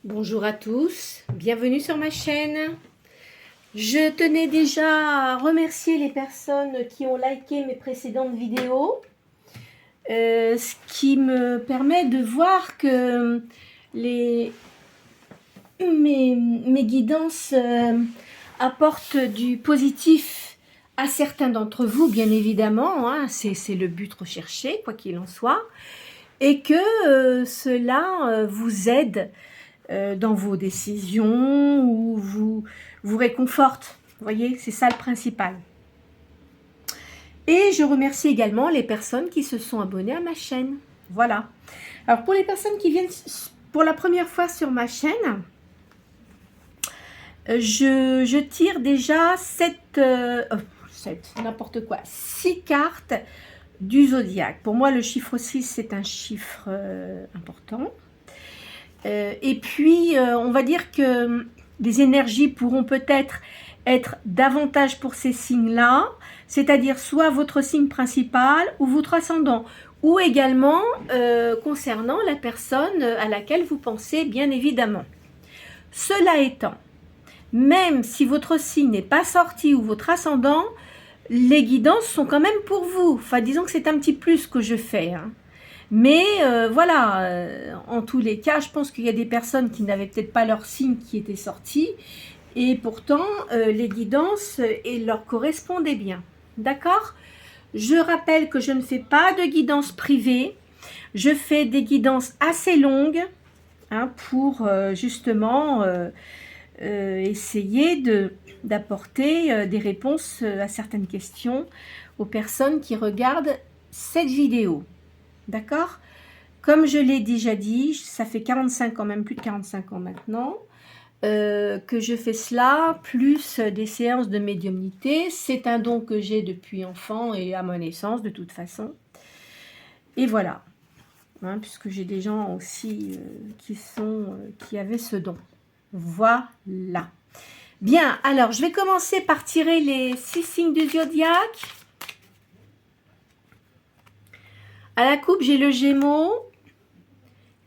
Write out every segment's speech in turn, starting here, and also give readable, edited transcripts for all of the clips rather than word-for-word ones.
Bonjour à tous, bienvenue sur ma chaîne. Je tenais déjà à remercier les personnes qui ont liké mes précédentes vidéos, ce qui me permet de voir que mes guidances apportent du positif à certains d'entre vous, bien évidemment, hein, c'est le but recherché, quoi qu'il en soit, et que cela vous aide dans vos décisions ou vous réconforte. Vous voyez, c'est ça le principal. Et je remercie également les personnes qui se sont abonnées à ma chaîne. Voilà. Alors pour les personnes qui viennent pour la première fois sur ma chaîne, je tire déjà 6 cartes du zodiaque. Pour moi, le chiffre 6, c'est un chiffre important. Et puis, on va dire que les énergies pourront peut-être être davantage pour ces signes-là, c'est-à-dire soit votre signe principal ou votre ascendant, ou également concernant la personne à laquelle vous pensez, bien évidemment. Cela étant, même si votre signe n'est pas sorti ou votre ascendant, les guidances sont quand même pour vous. Enfin, disons que c'est un petit plus que je fais, hein. Mais voilà, en tous les cas, je pense qu'il y a des personnes qui n'avaient peut-être pas leur signe qui était sorti, et pourtant les guidances leur correspondaient bien. D'accord? Je rappelle que je ne fais pas de guidance privée, je fais des guidances assez longues, hein, pour justement essayer d'apporter des réponses à certaines questions aux personnes qui regardent cette vidéo. D'accord? Comme je l'ai déjà dit, ça fait 45 ans, même plus de 45 ans maintenant, que je fais cela, plus des séances de médiumnité. C'est un don que j'ai depuis enfant et à ma naissance, de toute façon. Et voilà, hein, puisque j'ai des gens aussi qui avaient ce don. Voilà. Bien, alors je vais commencer par tirer les 6 signes du zodiaque. À la coupe, j'ai le Gémeaux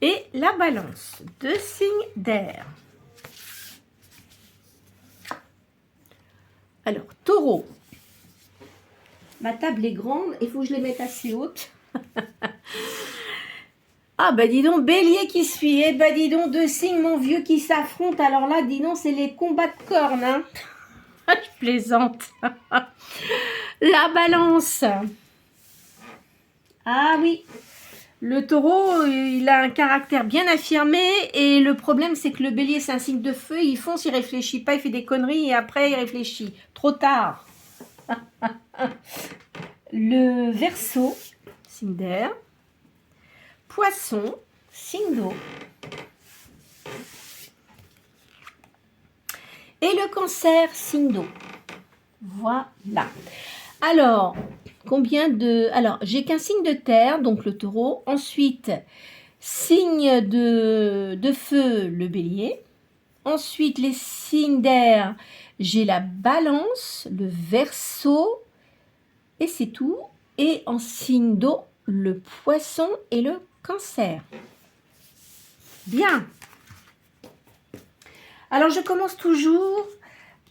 et la Balance. 2 signes d'air. Alors, Taureau. Ma table est grande, il faut que je les mette assez haute. Ah, bah dis donc, Bélier qui suit. Eh bah dis donc, 2 signes, mon vieux, qui s'affrontent. Alors là, dis donc, c'est les combats de cornes, hein. Je plaisante. La Balance. Ah oui. Le Taureau, il a un caractère bien affirmé, et le problème, c'est que le Bélier, c'est un signe de feu, il fonce, il réfléchit pas, il fait des conneries, et après, il réfléchit. Trop tard. Le Verseau, signe d'air. Poisson, signe d'eau. Et le Cancer, signe d'eau. Voilà. Alors, j'ai qu'un signe de terre, donc le Taureau. Ensuite, signe de feu, le Bélier. Ensuite, les signes d'air, j'ai la Balance, le Verseau, et c'est tout. Et en signe d'eau, le Poisson et le Cancer. Bien. Alors, je commence toujours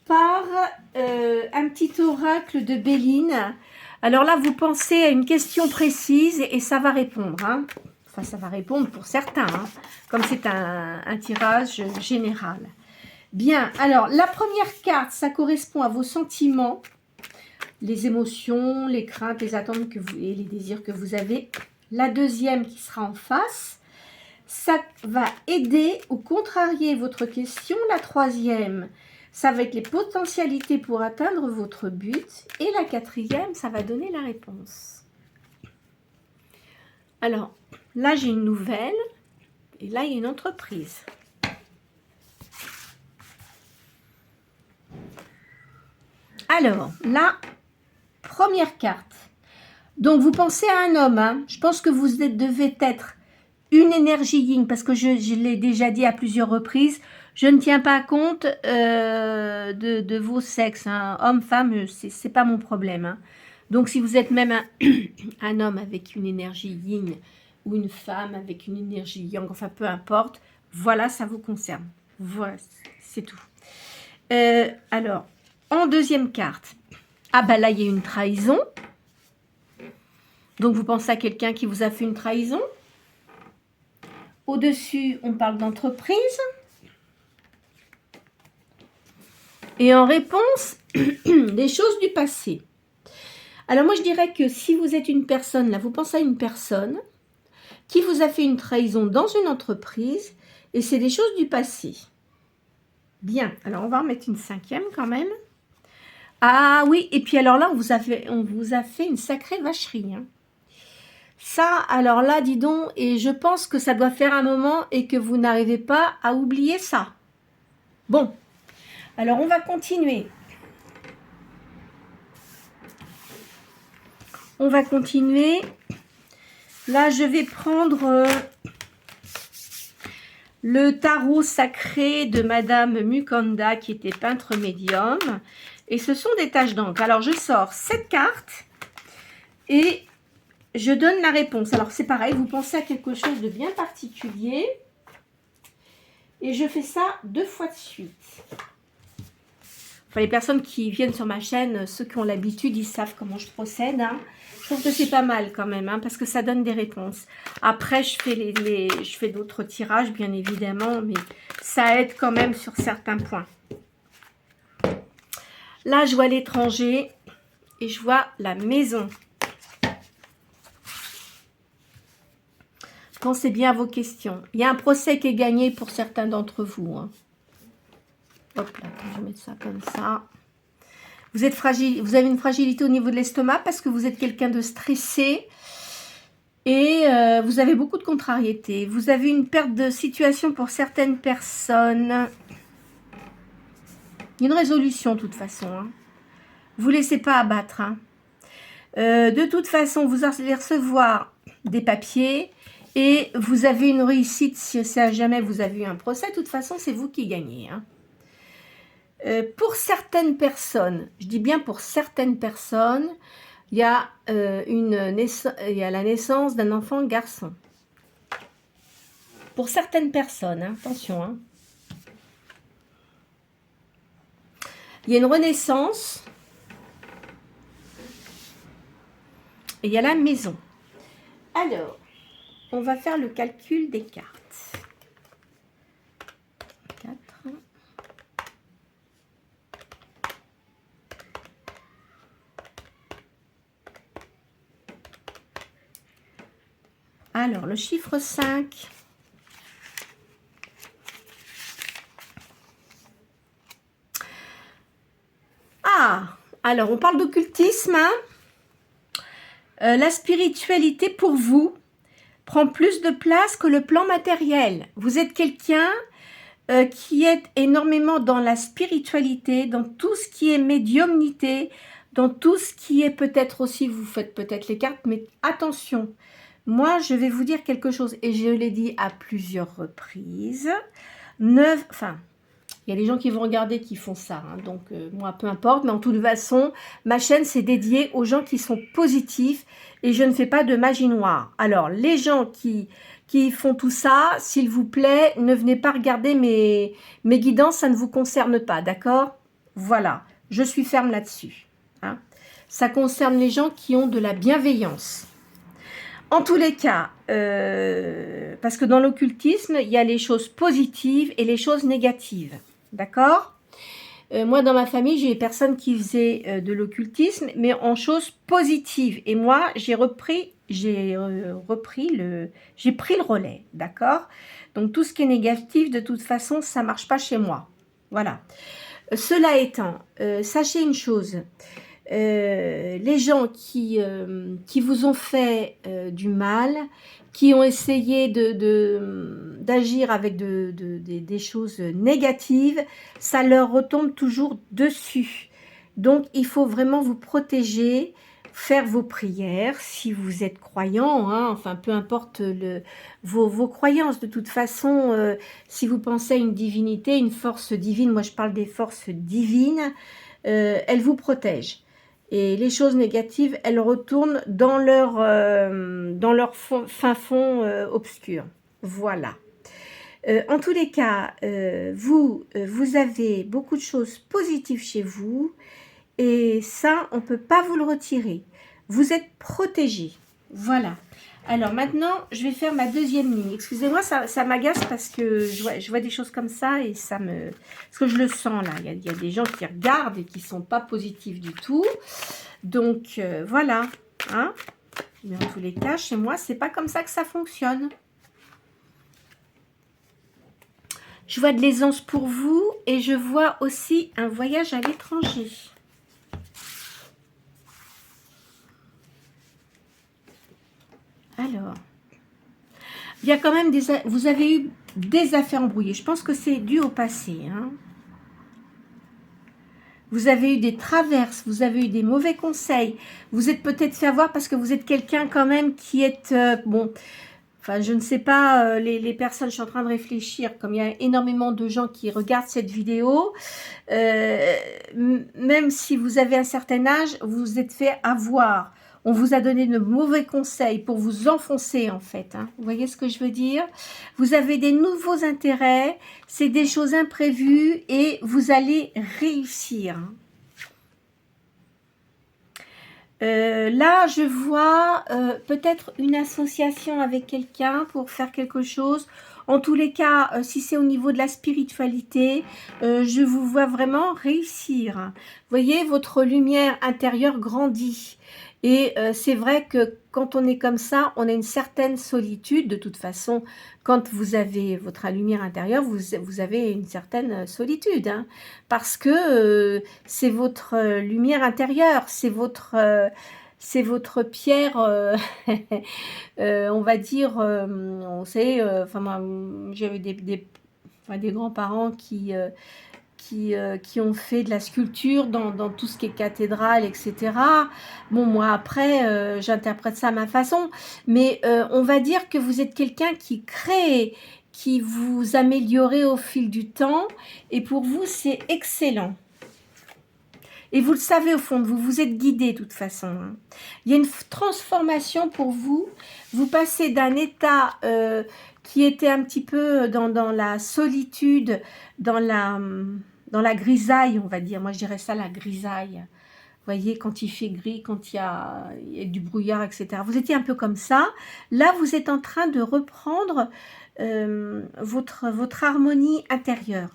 par un petit oracle de Béline. Alors là, vous pensez à une question précise et ça va répondre, hein. Enfin, ça va répondre pour certains, hein, comme c'est un tirage général. Bien, alors, la première carte, ça correspond à vos sentiments, les émotions, les craintes, les attentes et les désirs que vous avez. La deuxième qui sera en face, ça va aider ou contrarier votre question. La troisième, ça va être les potentialités pour atteindre votre but. Et la quatrième, ça va donner la réponse. Alors, là, j'ai une nouvelle. Et là, il y a une entreprise. Alors, la première carte. Donc, vous pensez à un homme, hein. Je pense que vous devez être une énergie yin, parce que je l'ai déjà dit à plusieurs reprises, je ne tiens pas compte de vos sexes, hein. Homme, femme, c'est pas mon problème, hein. Donc, si vous êtes même un homme avec une énergie yin ou une femme avec une énergie yang, enfin peu importe, Voilà, ça vous concerne. Voilà, c'est tout. Alors, en deuxième carte, ah bah là, il y a une trahison. Donc, vous pensez à quelqu'un qui vous a fait une trahison. Au-dessus, on parle d'entreprise. Et en réponse, des choses du passé. Alors moi, je dirais que si vous êtes une personne, là, vous pensez à une personne qui vous a fait une trahison dans une entreprise, et c'est des choses du passé. Bien, alors on va en mettre une cinquième quand même. Ah oui, et puis alors là, on vous a fait une sacrée vacherie. Hein. Ça, alors là, dis donc, et je pense que ça doit faire un moment et que vous n'arrivez pas à oublier ça. Bon, alors on va continuer. On va continuer. Là, je vais prendre le tarot sacré de Madame Mukanda, qui était peintre médium. Et ce sont des taches d'encre. Alors, je sors 7 cartes et je donne la réponse. Alors, c'est pareil, vous pensez à quelque chose de bien particulier. Et je fais ça 2 fois de suite. Enfin, les personnes qui viennent sur ma chaîne, ceux qui ont l'habitude, ils savent comment je procède. Hein. Je trouve que c'est pas mal quand même, hein, parce que ça donne des réponses. Après, je fais d'autres tirages, bien évidemment, mais ça aide quand même sur certains points. Là, je vois l'étranger et je vois la maison. Pensez bien à vos questions. Il y a un procès qui est gagné pour certains d'entre vous. Hein. Hop là, je vais mettre ça comme ça. Vous êtes fragile, vous avez une fragilité au niveau de l'estomac parce que vous êtes quelqu'un de stressé et vous avez beaucoup de contrariétés. Vous avez une perte de situation pour certaines personnes. Il y a une résolution de toute façon. Hein. Vous ne laissez pas abattre. Hein. De toute façon, vous allez recevoir des papiers et vous avez une réussite si jamais vous avez eu un procès. De toute façon, c'est vous qui gagnez. Hein. Pour certaines personnes, je dis bien pour certaines personnes, il y a, il y a la naissance d'un enfant garçon. Pour certaines personnes, hein, attention. Hein. Il y a une renaissance. Et il y a la maison. Alors, on va faire le calcul des cartes. 4. Alors, le chiffre 5. Ah, alors on parle d'occultisme. Hein. La spiritualité pour vous prend plus de place que le plan matériel. Vous êtes quelqu'un qui est énormément dans la spiritualité, dans tout ce qui est médiumnité, dans tout ce qui est peut-être aussi, vous faites peut-être les cartes, mais attention, moi je vais vous dire quelque chose, et je l'ai dit à plusieurs reprises, il y a des gens qui vont regarder qui font ça, hein, donc moi peu importe, mais en toute façon, ma chaîne c'est dédié aux gens qui sont positifs et je ne fais pas de magie noire. Alors les gens qui font tout ça, s'il vous plaît, ne venez pas regarder mes guidances, ça ne vous concerne pas, d'accord? Voilà, je suis ferme là-dessus. Hein. Ça concerne les gens qui ont de la bienveillance. En tous les cas, parce que dans l'occultisme, il y a les choses positives et les choses négatives. D'accord? Moi, dans ma famille, j'ai des personnes qui faisaient de l'occultisme, mais en choses positives. Et moi, j'ai pris le relais. D'accord? Donc, tout ce qui est négatif, de toute façon, ça ne marche pas chez moi. Voilà. Cela étant, sachez une chose. Les gens qui vous ont fait du mal, qui ont essayé d'agir avec des choses négatives, ça leur retombe toujours dessus. Donc, il faut vraiment vous protéger, faire vos prières, si vous êtes croyant, hein, enfin, peu importe vos croyances. De toute façon, si vous pensez à une divinité, une force divine, moi je parle des forces divines, elles vous protègent. Et les choses négatives, elles retournent dans leur fin fond obscur. Voilà. En tous les cas, vous avez beaucoup de choses positives chez vous et ça, on ne peut pas vous le retirer. Vous êtes protégé. Voilà. Alors maintenant, je vais faire ma deuxième ligne. Excusez-moi, ça m'agace parce que je vois des choses comme ça et ça me... Parce que je le sens là. Il y a des gens qui regardent et qui ne sont pas positifs du tout. Donc voilà. Hein, mais en tous les cas, chez moi, c'est pas comme ça que ça fonctionne. Je vois de l'aisance pour vous et je vois aussi un voyage à l'étranger. Alors, il y a quand même vous avez eu des affaires embrouillées. Je pense que c'est dû au passé. Hein. Vous avez eu des traverses, vous avez eu des mauvais conseils. Vous êtes peut-être fait avoir parce que vous êtes quelqu'un quand même qui est... bon, enfin, je ne sais pas, les personnes, je suis en train de réfléchir, comme il y a énormément de gens qui regardent cette vidéo, même si vous avez un certain âge, vous vous êtes fait avoir. On vous a donné de mauvais conseils pour vous enfoncer, en fait. Hein. Vous voyez ce que je veux dire? Vous avez des nouveaux intérêts, c'est des choses imprévues et vous allez réussir. Là, je vois peut-être une association avec quelqu'un pour faire quelque chose. En tous les cas, si c'est au niveau de la spiritualité, je vous vois vraiment réussir. Vous voyez, votre lumière intérieure grandit. Et c'est vrai que quand on est comme ça, on a une certaine solitude. De toute façon, quand vous avez votre lumière intérieure, vous avez une certaine solitude. Hein, parce que c'est votre lumière intérieure, c'est votre pierre, on va dire, on sait, enfin, j'avais des grands-parents qui ont fait de la sculpture dans tout ce qui est cathédrale, etc. Bon, moi, après, j'interprète ça à ma façon, mais on va dire que vous êtes quelqu'un qui crée, qui vous améliorez au fil du temps, et pour vous, c'est excellent. Et vous le savez au fond de vous, vous êtes guidé de toute façon. Hein. Il y a une transformation pour vous. Vous passez d'un état qui était un petit peu dans la solitude, dans la grisaille, on va dire. Moi, je dirais ça, la grisaille. Vous voyez, quand il fait gris, quand il y a du brouillard, etc. Vous étiez un peu comme ça. Là, vous êtes en train de reprendre votre harmonie intérieure.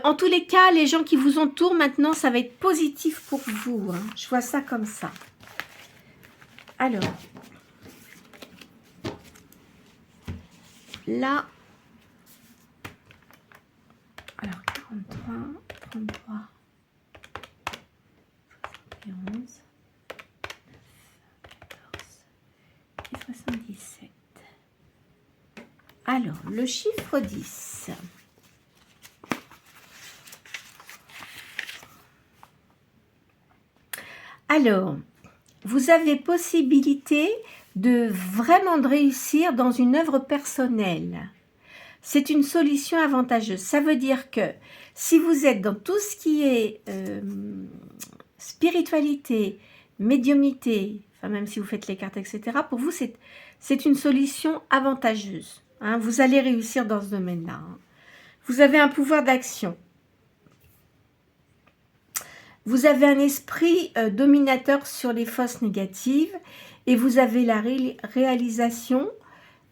En tous les cas, les gens qui vous entourent maintenant, ça va être positif pour vous. Hein. Je vois ça comme ça. Alors, là, alors 43, 33, 71, 14 et 77. Alors, le chiffre 10. Alors, vous avez possibilité de vraiment de réussir dans une œuvre personnelle. C'est une solution avantageuse. Ça veut dire que si vous êtes dans tout ce qui est spiritualité, médiumnité, enfin même si vous faites les cartes, etc., pour vous, c'est une solution avantageuse. Hein. Vous allez réussir dans ce domaine-là. Hein. Vous avez un pouvoir d'action. Vous avez un esprit dominateur sur les forces négatives et vous avez la réalisation,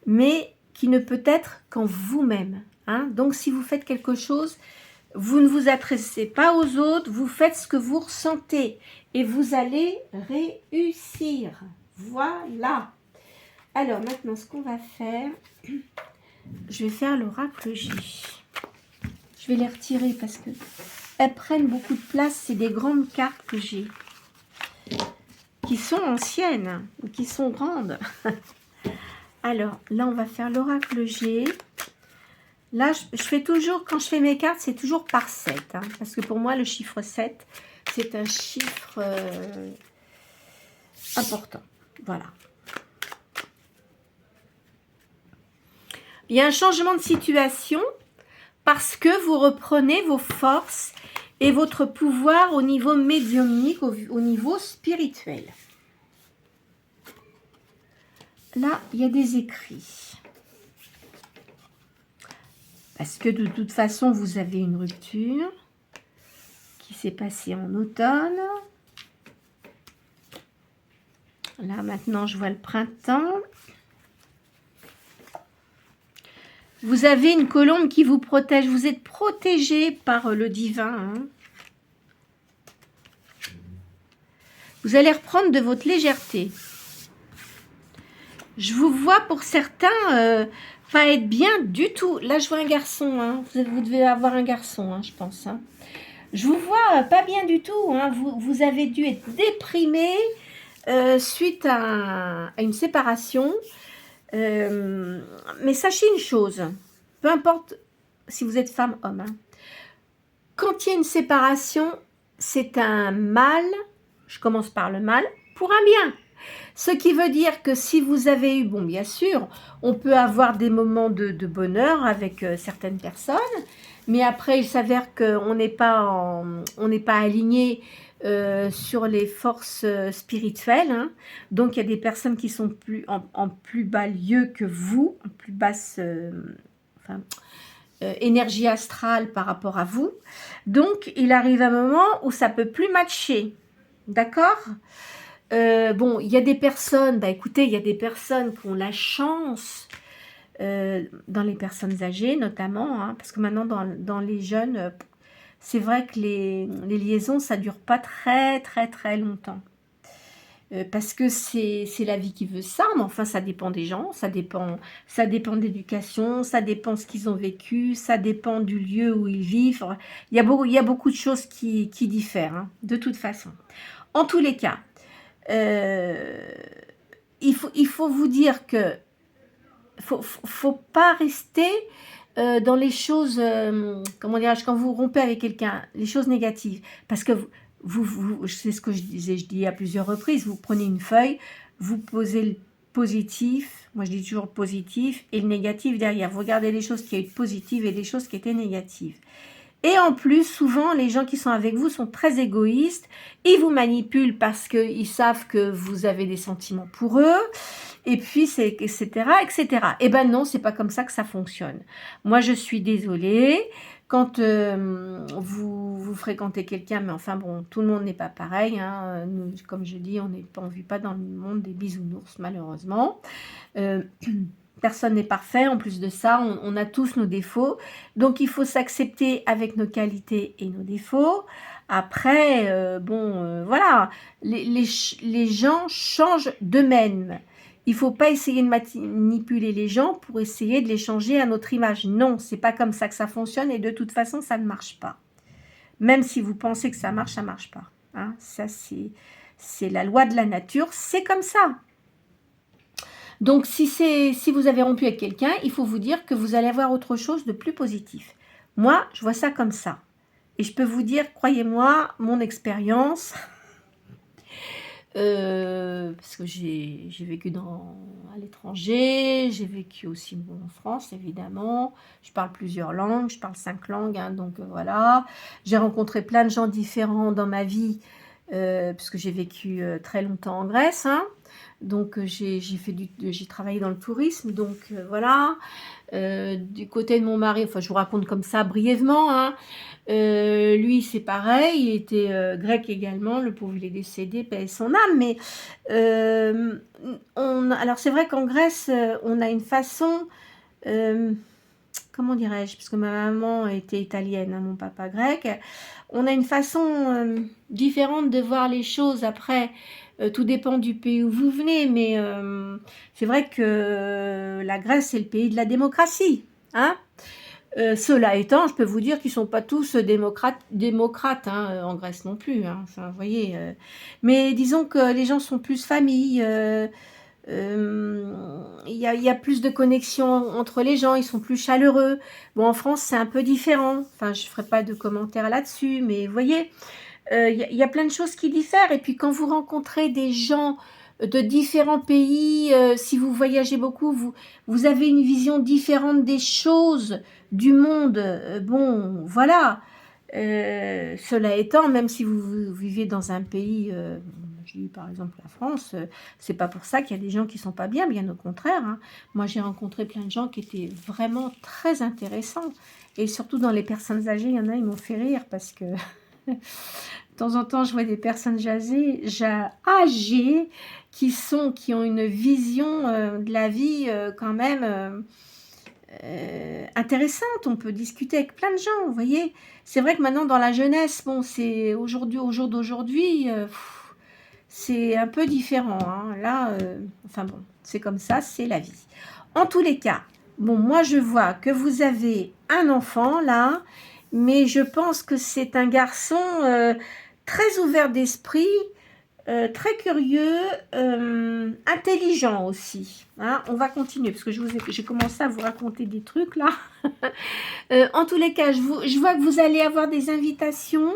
mais qui ne peut être qu'en vous-même. Hein. Donc, si vous faites quelque chose, vous ne vous adressez pas aux autres, vous faites ce que vous ressentez et vous allez réussir. Voilà. Alors, maintenant, ce qu'on va faire, je vais faire l'oracle J. Je vais les retirer parce que elles prennent beaucoup de place. C'est des grandes cartes que j'ai, qui sont anciennes, ou qui sont grandes. Alors, là, on va faire l'oracle G. Là, je fais toujours, quand je fais mes cartes, c'est toujours par 7. Hein, parce que pour moi, le chiffre 7, c'est un chiffre important. Voilà. Il y a un changement de situation parce que vous reprenez vos forces et votre pouvoir au niveau médiumnique, au niveau spirituel. Là, il y a des écrits. Parce que de toute façon, vous avez une rupture qui s'est passée en automne. Là, maintenant, je vois le printemps. Vous avez une colombe qui vous protège. Vous êtes protégé par le divin. Hein. Vous allez reprendre de votre légèreté. Je vous vois pour certains pas être bien du tout. Là, je vois un garçon. Hein. Vous devez avoir un garçon, hein, je pense. Hein. Je vous vois pas bien du tout. Hein. Vous avez dû être déprimé suite à une séparation. Mais sachez une chose. Peu importe si vous êtes femme, homme. Hein. Quand il y a une séparation, c'est un mal. Je commence par le mal pour un bien. Ce qui veut dire que si vous avez eu, bon bien sûr, on peut avoir des moments de bonheur avec certaines personnes, mais après il s'avère qu'on n'est pas, aligné sur les forces spirituelles, hein. Donc il y a des personnes qui sont en plus bas lieu que vous, en plus basse énergie astrale par rapport à vous. Donc il arrive un moment où ça peut plus matcher, d'accord ? Bon, il y a des personnes, écoutez, il y a des personnes qui ont la chance, dans les personnes âgées notamment, hein, parce que maintenant dans les jeunes, c'est vrai que les liaisons, ça dure pas très très très longtemps. Parce que c'est la vie qui veut ça, mais enfin ça dépend des gens, ça dépend de l'éducation, ça dépend de ce qu'ils ont vécu, ça dépend du lieu où ils vivent. Il y a beaucoup de choses qui diffèrent, hein, de toute façon. En tous les cas, il faut vous dire que faut pas rester dans les choses, comment dirais-je, quand vous rompez avec quelqu'un, les choses négatives, parce que c'est ce que je dis à plusieurs reprises, vous prenez une feuille, vous posez le positif, moi je dis toujours positif, et le négatif derrière, vous regardez les choses qui étaient positives et les choses qui étaient négatives. Et en plus, souvent, les gens qui sont avec vous sont très égoïstes. Ils vous manipulent parce qu'ils savent que vous avez des sentiments pour eux. Et puis, etc., etc. Eh ben non, c'est pas comme ça que ça fonctionne. Moi, je suis désolée. Quand vous fréquentez quelqu'un, mais enfin bon, tout le monde n'est pas pareil. Hein. Nous, comme je dis, on ne vit pas dans le monde des bisounours, malheureusement. Personne n'est parfait, en plus de ça, on a tous nos défauts. Donc, il faut s'accepter avec nos qualités et nos défauts. Après, voilà, les gens changent d'eux-mêmes. Il ne faut pas essayer de manipuler les gens pour essayer de les changer à notre image. Non, c'est pas comme ça que ça fonctionne et de toute façon, ça ne marche pas. Même si vous pensez que ça marche pas. Hein, ça, c'est la loi de la nature, c'est comme ça. Donc, si vous avez rompu avec quelqu'un, il faut vous dire que vous allez avoir autre chose de plus positif. Moi, je vois ça comme ça. Et je peux vous dire, croyez-moi, mon expérience, parce que j'ai vécu à l'étranger, j'ai vécu aussi en France, évidemment. Je parle plusieurs langues, je parle 5 langues, hein, donc voilà. J'ai rencontré plein de gens différents dans ma vie, parce que j'ai vécu très longtemps en Grèce, hein. Donc j'ai travaillé dans le tourisme, donc voilà. Du côté de mon mari, enfin je vous raconte comme ça brièvement, hein. Lui c'est pareil, il était grec également, le pauvre il est décédé, paix son âme, mais alors c'est vrai qu'en Grèce on a une façon, comment dirais-je, parce que ma maman était italienne, hein, mon papa grec, on a une façon différente de voir les choses. Après, tout dépend du pays où vous venez, mais c'est vrai que la Grèce, c'est le pays de la démocratie. Hein. Cela étant, je peux vous dire qu'ils ne sont pas tous démocrates hein, en Grèce non plus. Hein, enfin, vous voyez, mais disons que les gens sont plus famille. Il y a plus de connexion entre les gens, ils sont plus chaleureux. Bon, en France, c'est un peu différent. Enfin, je ne ferai pas de commentaires là-dessus, mais vous voyez, il y a plein de choses qui diffèrent. Et puis, quand vous rencontrez des gens de différents pays, si vous voyagez beaucoup, vous avez une vision différente des choses, du monde. Bon, voilà. Cela étant, même si vous vivez dans un pays je dis par exemple la France, c'est pas pour ça qu'il y a des gens qui sont pas bien, bien au contraire. Hein. Moi, j'ai rencontré plein de gens qui étaient vraiment très intéressants. Et surtout dans les personnes âgées, il y en a, ils m'ont fait rire parce que de temps en temps, je vois des personnes âgées qui ont une vision de la vie quand même intéressante. On peut discuter avec plein de gens, vous voyez. C'est vrai que maintenant, dans la jeunesse, bon, c'est au jour d'aujourd'hui, c'est un peu différent. Hein. Là, enfin bon, c'est comme ça, c'est la vie. En tous les cas, bon, moi, je vois que vous avez un enfant, là, mais je pense que c'est un garçon très ouvert d'esprit, très curieux, intelligent aussi. Hein. On va continuer, parce que j'ai commencé à vous raconter des trucs, là. En tous les cas, je vois que vous allez avoir des invitations.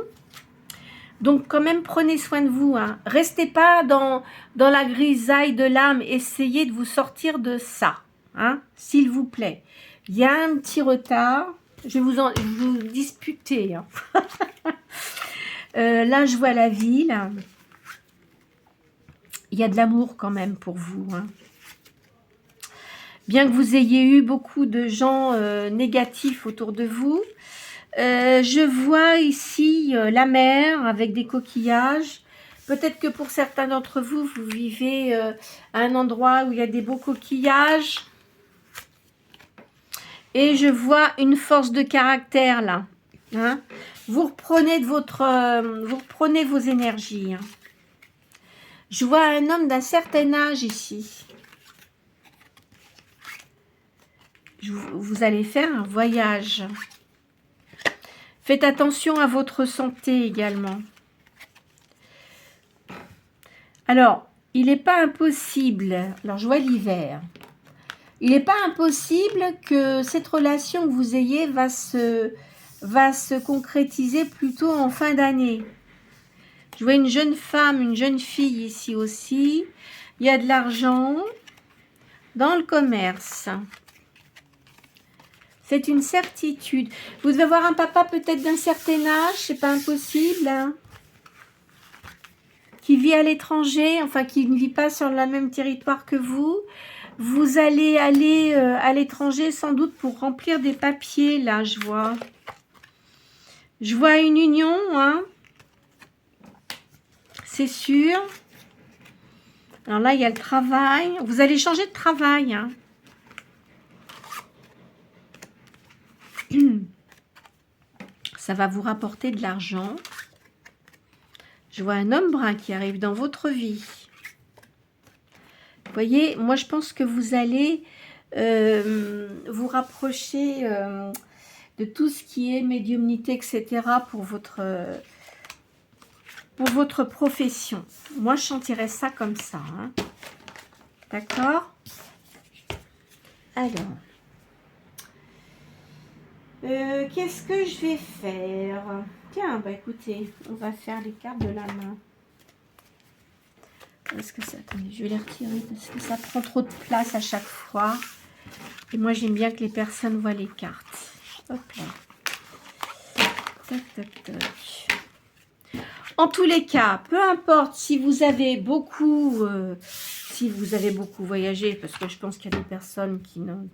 Donc, quand même, prenez soin de vous. Hein. Restez pas dans la grisaille de l'âme. Essayez de vous sortir de ça. Hein, s'il vous plaît. Il y a un petit retard. Je vais vous disputer. Hein. Là, je vois la ville. Il y a de l'amour quand même pour vous. Hein. Bien que vous ayez eu beaucoup de gens négatifs autour de vous, je vois ici la mer avec des coquillages. Peut-être que pour certains d'entre vous, vous vivez à un endroit où il y a des beaux coquillages. Et je vois une force de caractère là. Hein. Vous reprenez vos énergies. Hein. Je vois un homme d'un certain âge ici. Vous allez faire un voyage. Faites attention à votre santé également. Alors, il n'est pas impossible, alors je vois l'hiver, il n'est pas impossible que cette relation que vous ayez va se concrétiser plutôt en fin d'année. Je vois une jeune femme, une jeune fille ici aussi. Il y a de l'argent dans le commerce. C'est une certitude. Vous devez avoir un papa peut-être d'un certain âge, c'est pas impossible. Hein, qui vit à l'étranger, enfin qui ne vit pas sur le même territoire que vous. Vous allez aller à l'étranger sans doute pour remplir des papiers, là, je vois. Je vois une union, hein. C'est sûr. Alors là, il y a le travail. Vous allez changer de travail, hein. Ça va vous rapporter de l'argent. Je vois un homme brun qui arrive dans votre vie. Vous voyez, moi je pense que vous allez vous rapprocher de tout ce qui est médiumnité, etc. pour votre profession. Moi je sentirais ça comme ça. Hein. D'accord? Alors, qu'est-ce que je vais faire? Tiens, bah écoutez, on va faire les cartes de la main. Est-ce que ça... Attendez, je vais les retirer parce que ça prend trop de place à chaque fois. Et moi, j'aime bien que les personnes voient les cartes. Hop là. Tac, tac, tac. En tous les cas, peu importe si vous avez beaucoup voyagé, parce que je pense qu'il y a des personnes qui n'ont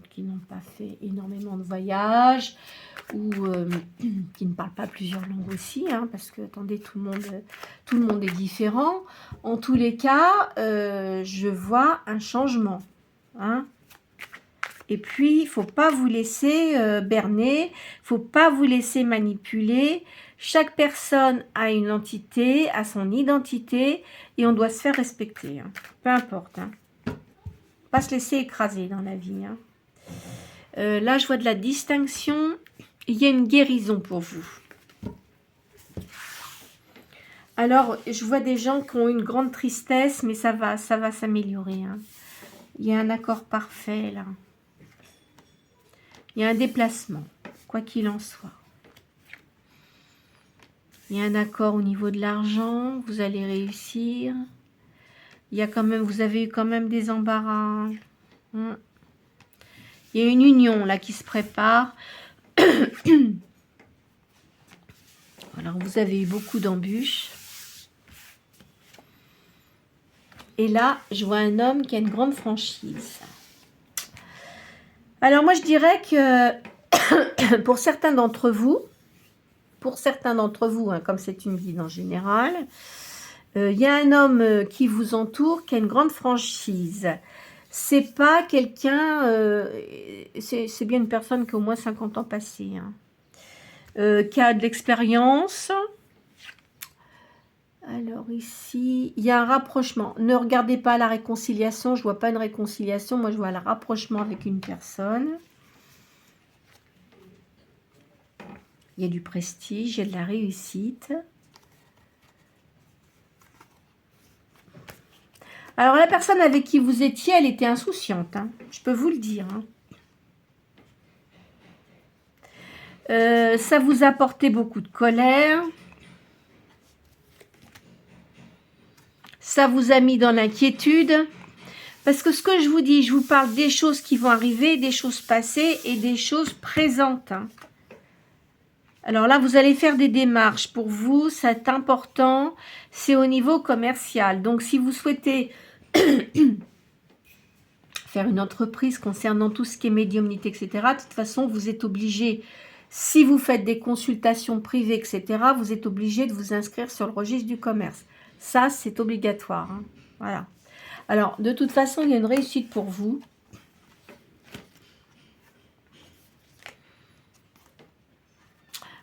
pas fait énormément de voyages, ou qui ne parlent pas plusieurs langues aussi, hein, parce que, attendez, tout le monde est différent. En tous les cas, je vois un changement. Hein. Et puis, il ne faut pas vous laisser berner, il ne faut pas vous laisser manipuler. Chaque personne a une entité, a son identité, et on doit se faire respecter. Hein. Peu importe. Hein. Pas se laisser écraser dans la vie. Hein. Là, je vois de la distinction. Il y a une guérison pour vous. Alors, je vois des gens qui ont une grande tristesse, mais ça va s'améliorer. Hein. Il y a un accord parfait, là. Il y a un déplacement, quoi qu'il en soit. Il y a un accord au niveau de l'argent, vous allez réussir. Il y a quand même, vous avez eu quand même des embarras. Hein. Il y a une union, là, qui se prépare. Alors, vous avez eu beaucoup d'embûches. Et là, je vois un homme qui a une grande franchise. Alors moi, je dirais que pour certains d'entre vous, hein, comme c'est une guide en général, il y a un homme qui vous entoure, qui a une grande franchise. C'est pas quelqu'un, c'est bien une personne qui a au moins 50 ans passés, hein, qui a de l'expérience. Alors ici, il y a un rapprochement. Ne regardez pas la réconciliation, je vois pas une réconciliation, moi je vois le rapprochement avec une personne. Il y a du prestige, il y a de la réussite. Alors la personne avec qui vous étiez, elle était insouciante, hein, je peux vous le dire. Hein. Ça vous apportait beaucoup de colère. Ça vous a mis dans l'inquiétude. Parce que ce que je vous dis, je vous parle des choses qui vont arriver, des choses passées et des choses présentes. Hein. Alors là, vous allez faire des démarches. Pour vous, c'est important. C'est au niveau commercial. Donc, si vous souhaitez faire une entreprise concernant tout ce qui est médiumnité, etc., de toute façon, vous êtes obligé, si vous faites des consultations privées, etc., vous êtes obligé de vous inscrire sur le registre du commerce. Ça, c'est obligatoire. Hein. Voilà. Alors, de toute façon, il y a une réussite pour vous.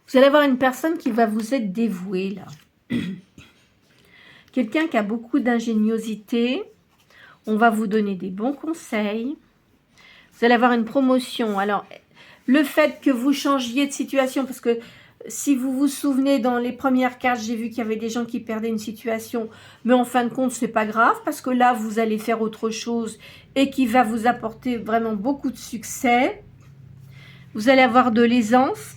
Vous allez avoir une personne qui va vous être dévouée, là. Quelqu'un qui a beaucoup d'ingéniosité. On va vous donner des bons conseils. Vous allez avoir une promotion. Alors, le fait que vous changiez de situation, parce que si vous vous souvenez, dans les premières cartes, j'ai vu qu'il y avait des gens qui perdaient une situation, mais en fin de compte, c'est pas grave, parce que là, vous allez faire autre chose et qui va vous apporter vraiment beaucoup de succès. Vous allez avoir de l'aisance.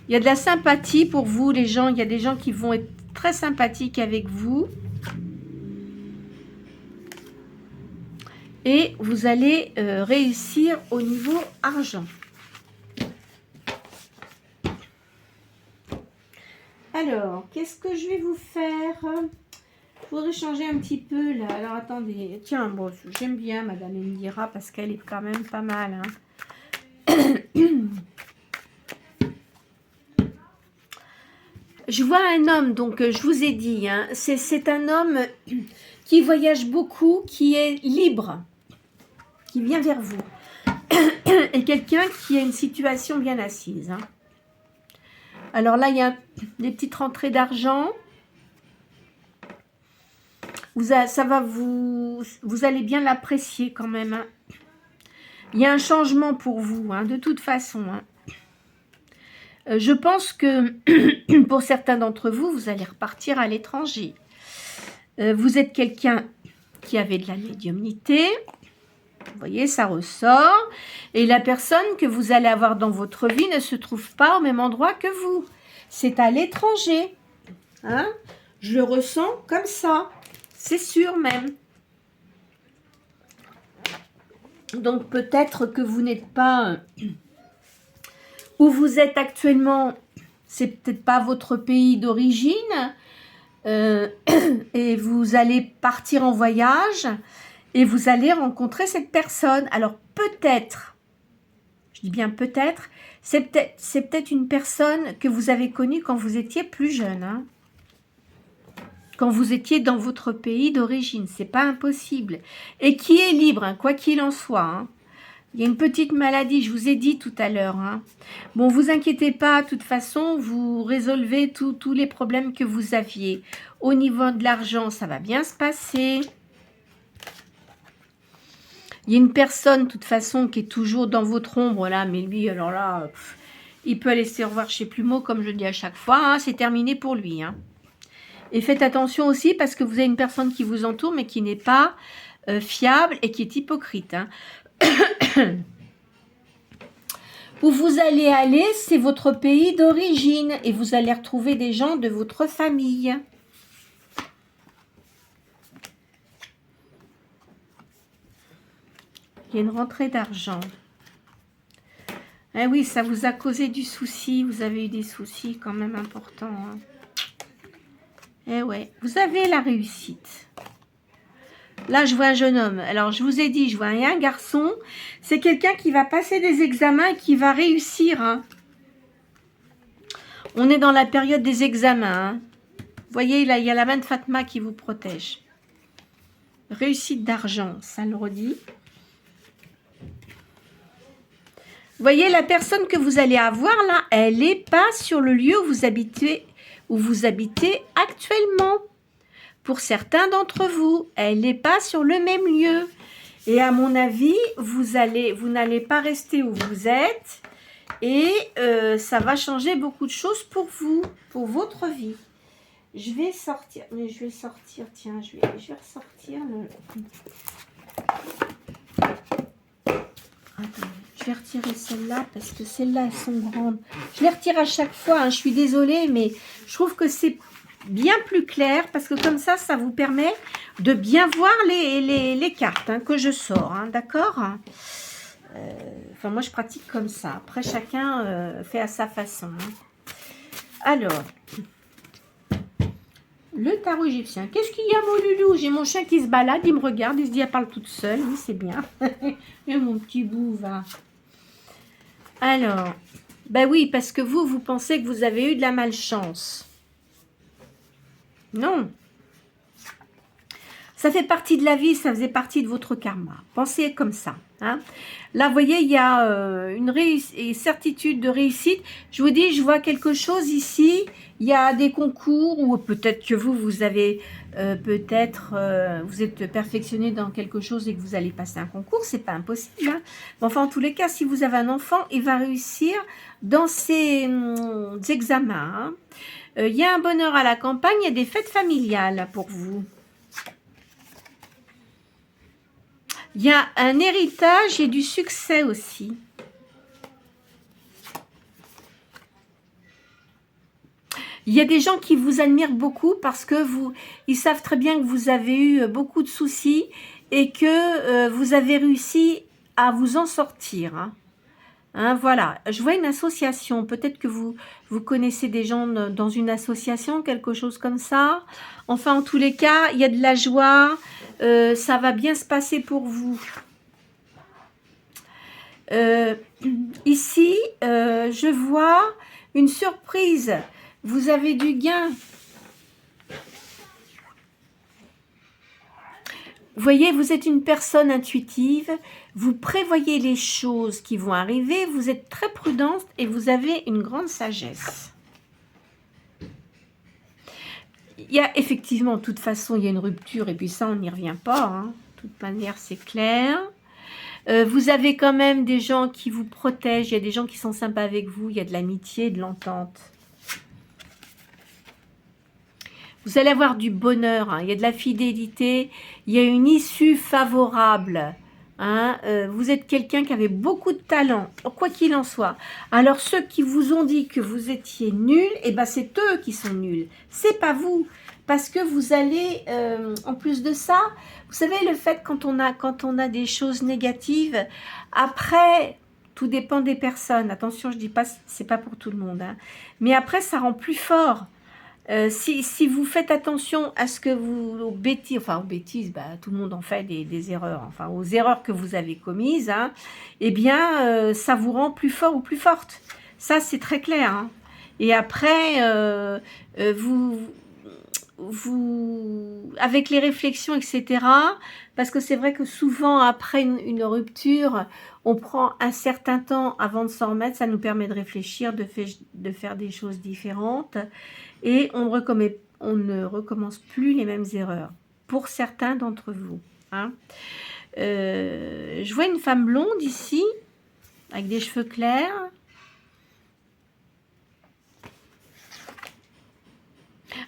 Il y a de la sympathie pour vous, les gens. Il y a des gens qui vont être très sympathiques avec vous. Et vous allez réussir au niveau argent. Alors, qu'est-ce que je vais vous faire? Je voudrais changer un petit peu là. Alors, attendez. Tiens, bon, j'aime bien Madame Indira parce qu'elle est quand même pas mal. Hein. Je vois un homme, donc je vous ai dit, hein, c'est un homme qui voyage beaucoup, qui est libre, qui vient vers vous. Et quelqu'un qui a une situation bien assise. Hein. Alors là, il y a des petites rentrées d'argent. Vous allez bien l'apprécier quand même. Hein. Il y a un changement pour vous, hein, de toute façon. Hein. Je pense que pour certains d'entre vous, vous allez repartir à l'étranger. Vous êtes quelqu'un qui avait de la médiumnité. Vous voyez, ça ressort. Et la personne que vous allez avoir dans votre vie ne se trouve pas au même endroit que vous. C'est à l'étranger. Hein? Je le ressens comme ça. C'est sûr même. Donc peut-être que vous n'êtes pas où vous êtes actuellement. C'est peut-être pas votre pays d'origine. Et vous allez partir en voyage. Et vous allez rencontrer cette personne. Alors peut-être, je dis bien peut-être, c'est peut-être une personne que vous avez connue quand vous étiez plus jeune. Hein. Quand vous étiez dans votre pays d'origine. C'est pas impossible. Et qui est libre, hein, quoi qu'il en soit. Hein. Il y a une petite maladie, je vous ai dit tout à l'heure. Hein. Bon, vous inquiétez pas, de toute façon, vous résolvez tous les problèmes que vous aviez. Au niveau de l'argent, ça va bien se passer. Il y a une personne, de toute façon, qui est toujours dans votre ombre, là, mais lui, alors là, il peut aller se revoir chez Plumeau, comme je dis à chaque fois, hein, c'est terminé pour lui. Hein. Et faites attention aussi, parce que vous avez une personne qui vous entoure, mais qui n'est pas fiable et qui est hypocrite. Hein. Où vous allez aller, c'est votre pays d'origine, et vous allez retrouver des gens de votre famille. Il y a une rentrée d'argent. Eh oui, ça vous a causé du souci. Vous avez eu des soucis quand même importants. Hein. Eh ouais, vous avez la réussite. Là, je vois un jeune homme. Alors, je vous ai dit, je vois un garçon. C'est quelqu'un qui va passer des examens et qui va réussir. Hein. On est dans la période des examens. Hein. Vous voyez, là, il y a la main de Fatma qui vous protège. Réussite d'argent, ça le redit. Vous voyez, la personne que vous allez avoir là, elle n'est pas sur le lieu où vous habitez actuellement. Pour certains d'entre vous, elle n'est pas sur le même lieu. Et à mon avis, vous n'allez pas rester où vous êtes. Et ça va changer beaucoup de choses pour vous, pour votre vie. Je vais sortir, mais je vais sortir, tiens, je vais ressortir le... Attends, je vais retirer celle-là parce que celles-là, elles sont grandes. Je les retire à chaque fois, hein, je suis désolée, mais je trouve que c'est bien plus clair parce que comme ça vous permet de bien voir les cartes hein, que je sors, hein, d'accord. Enfin, moi, je pratique comme ça. Après, chacun fait à sa façon. Hein. Alors, le tarot égyptien. Qu'est-ce qu'il y a, mon loulou? J'ai mon chien qui se balade, il me regarde, il se dit, elle parle toute seule. Oui, c'est bien. Et mon petit bout va. Alors, ben oui, parce que vous pensez que vous avez eu de la malchance. Non. Ça fait partie de la vie, ça faisait partie de votre karma. Pensez comme ça. Hein. Là, vous voyez, il y a une certitude de réussite. Je vous dis, je vois quelque chose ici. Il y a des concours ou peut-être que vous avez vous êtes perfectionné dans quelque chose et que vous allez passer un concours. C'est pas impossible. Hein. Mais enfin, en tous les cas, si vous avez un enfant, il va réussir dans ses examens. Hein. Il y a un bonheur à la campagne, il y a des fêtes familiales pour vous. Il y a un héritage et du succès aussi. Il y a des gens qui vous admirent beaucoup parce que ils savent très bien que vous avez eu beaucoup de soucis et que vous avez réussi à vous en sortir. Hein. Hein, voilà, je vois une association. Peut-être que vous connaissez des gens dans une association, quelque chose comme ça. Enfin, en tous les cas, il y a de la joie. Ça va bien se passer pour vous. Ici, je vois une surprise. Vous avez du gain. Vous voyez, vous êtes une personne intuitive. Vous prévoyez les choses qui vont arriver. Vous êtes très prudente et vous avez une grande sagesse. Il y a effectivement, de toute façon, il y a une rupture et puis ça, on n'y revient pas. Hein. De toute manière, c'est clair. Vous avez quand même des gens qui vous protègent. Il y a des gens qui sont sympas avec vous. Il y a de l'amitié, de l'entente. Vous allez avoir du bonheur. Hein. Il y a de la fidélité. Il y a une issue favorable. Hein. Vous êtes quelqu'un qui avait beaucoup de talent, quoi qu'il en soit. Alors, ceux qui vous ont dit que vous étiez nul, eh ben, c'est eux qui sont nuls. C'est pas vous. Parce que vous allez, en plus de ça, vous savez, le fait quand on a des choses négatives, après, tout dépend des personnes. Attention, je dis pas, c'est pas pour tout le monde. Hein. Mais après, ça rend plus fort. Si vous faites attention à ce que aux bêtises, bah, tout le monde en fait des erreurs, enfin aux erreurs que vous avez commises, hein, eh bien, ça vous rend plus fort ou plus forte. Ça, c'est très clair. Hein. Et après, avec les réflexions, etc., parce que c'est vrai que souvent, après une rupture, on prend un certain temps avant de s'en remettre, ça nous permet de réfléchir, de faire des choses différentes, et on ne recommence plus les mêmes erreurs, pour certains d'entre vous. Hein. Je vois une femme blonde ici, avec des cheveux clairs.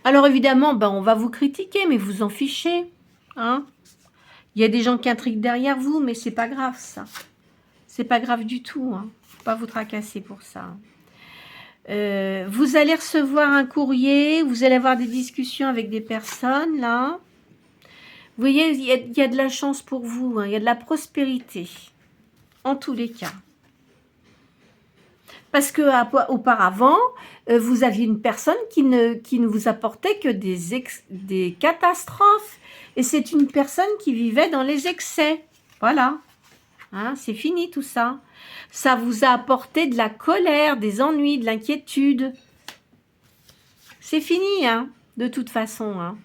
Alors évidemment, ben, on va vous critiquer, mais vous en fichez. Hein. Il y a des gens qui intriguent derrière vous, mais c'est pas grave ça. C'est pas grave du tout. Hein. Faut pas vous tracasser pour ça. Vous allez recevoir un courrier, vous allez avoir des discussions avec des personnes, là. Vous voyez, il y a de la chance pour vous, hein, il y a de la prospérité, en tous les cas. Parce que auparavant, vous aviez une personne qui ne vous apportait que des catastrophes. Et c'est une personne qui vivait dans les excès. Voilà. Hein, c'est fini tout ça. Ça vous a apporté de la colère, des ennuis, de l'inquiétude. C'est fini, hein, de toute façon. Hein.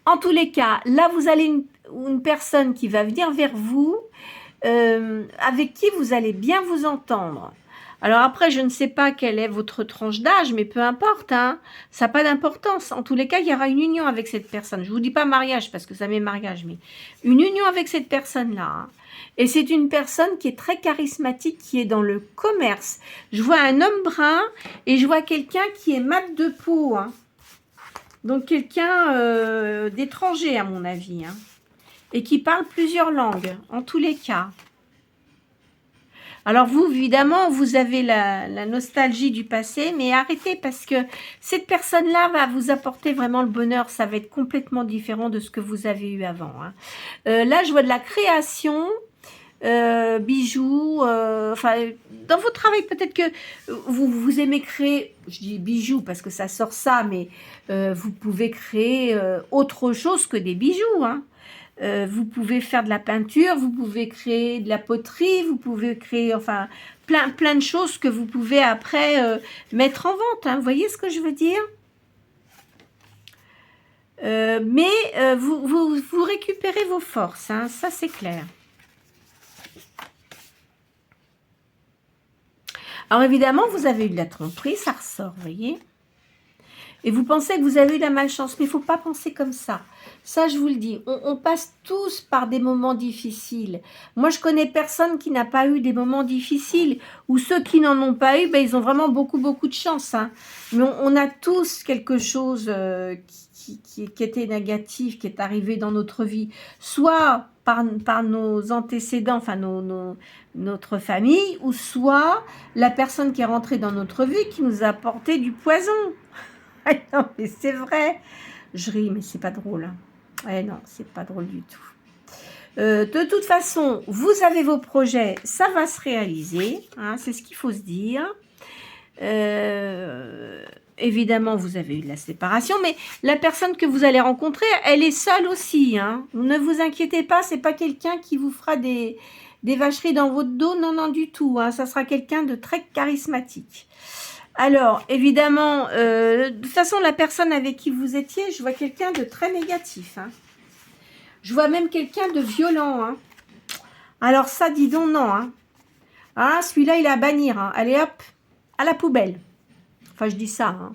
En tous les cas, là, vous allez une personne qui va venir vers vous, avec qui vous allez bien vous entendre. Alors après, je ne sais pas quelle est votre tranche d'âge, mais peu importe, hein, ça n'a pas d'importance. En tous les cas, il y aura une union avec cette personne. Je ne vous dis pas mariage, parce que ça met mariage, mais une union avec cette personne-là. Hein. Et c'est une personne qui est très charismatique, qui est dans le commerce. Je vois un homme brun et je vois quelqu'un qui est mat de peau. Hein. Donc quelqu'un d'étranger, à mon avis. Hein. Et qui parle plusieurs langues, en tous les cas. Alors vous, évidemment, vous avez la nostalgie du passé, mais arrêtez parce que cette personne-là va vous apporter vraiment le bonheur. Ça va être complètement différent de ce que vous avez eu avant. Hein. Là, je vois de la création, bijoux, enfin, dans votre travail, peut-être que vous aimez créer, je dis bijoux parce que ça sort ça, mais vous pouvez créer autre chose que des bijoux, hein. Vous pouvez faire de la peinture, vous pouvez créer de la poterie, vous pouvez créer, enfin, plein de choses que vous pouvez après mettre en vente. Hein, vous voyez ce que je veux dire? Mais vous récupérez vos forces, hein, ça c'est clair. Alors évidemment, vous avez eu de la tromperie, ça ressort, vous voyez? Et vous pensez que vous avez eu de la malchance, mais il ne faut pas penser comme ça. Ça, je vous le dis, on passe tous par des moments difficiles. Moi, je connais personne qui n'a pas eu des moments difficiles, ou ceux qui n'en ont pas eu, ben, ils ont vraiment beaucoup de chance. Hein. Mais on a tous quelque chose qui était négatif, qui est arrivé dans notre vie, soit par nos antécédents, enfin notre famille, ou soit la personne qui est rentrée dans notre vie qui nous a apporté du poison. Non, mais c'est vrai. Je ris, mais c'est pas drôle. Hein. Non, c'est pas drôle du tout. De toute façon, vous avez vos projets, ça va se réaliser. Hein, c'est ce qu'il faut se dire. Évidemment, vous avez eu de la séparation, mais la personne que vous allez rencontrer, elle est seule aussi. Hein. Ne vous inquiétez pas, c'est pas quelqu'un qui vous fera des vacheries dans votre dos. Non, non, du tout. Hein. Ça sera quelqu'un de très charismatique. Alors, évidemment, de toute façon, la personne avec qui vous étiez, je vois quelqu'un de très négatif. Hein. Je vois même quelqu'un de violent. Hein. Alors ça, dis donc, non. Hein. Ah, celui-là, il est à bannir. Hein. Allez, hop, à la poubelle. Enfin, je dis ça. Hein.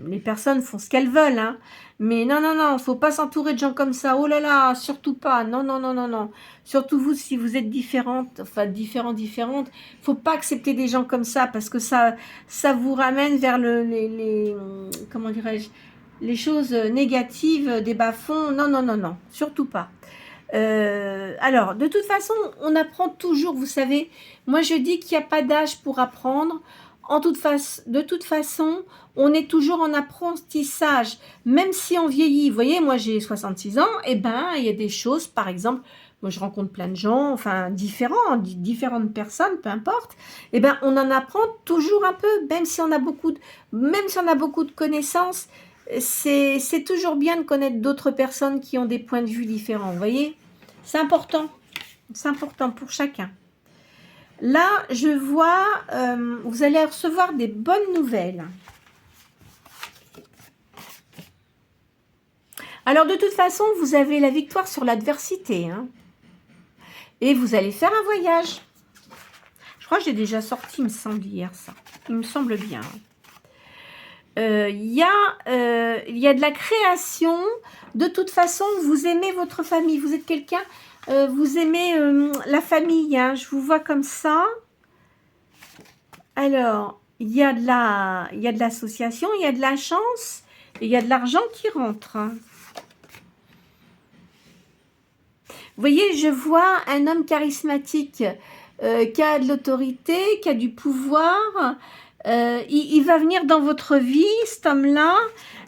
Les personnes font ce qu'elles veulent. Hein. Mais non, non, non, faut pas s'entourer de gens comme ça. Oh là là, surtout pas. Non, non, non, non, non. Surtout vous, si vous êtes différentes, faut pas accepter des gens comme ça parce que ça vous ramène vers comment dirais-je, les choses négatives, des bas-fonds. Non, non, non, non, surtout pas. Alors, de toute façon, on apprend toujours, vous savez. Moi, je dis qu'il n'y a pas d'âge pour apprendre. De toute façon, on est toujours en apprentissage, même si on vieillit. Vous voyez, moi j'ai 66 ans, et ben il y a des choses, par exemple, moi je rencontre plein de gens, enfin différentes personnes, peu importe, et ben on en apprend toujours un peu, même si on a beaucoup de connaissances, c'est toujours bien de connaître d'autres personnes qui ont des points de vue différents, vous voyez. C'est important pour chacun. Là, je vois, vous allez recevoir des bonnes nouvelles. Alors, de toute façon, vous avez la victoire sur l'adversité. Hein, et vous allez faire un voyage. Je crois que j'ai déjà sorti, il me semble, hier, ça. Il me semble bien. Il y a de la création. De toute façon, vous aimez votre famille. Vous êtes quelqu'un... vous aimez la famille, hein, je vous vois comme ça. Alors, il y a de l'association, il y a de la chance, et il y a de l'argent qui rentre. Hein. Vous voyez, je vois un homme charismatique qui a de l'autorité, qui a du pouvoir. Il va venir dans votre vie, cet homme-là.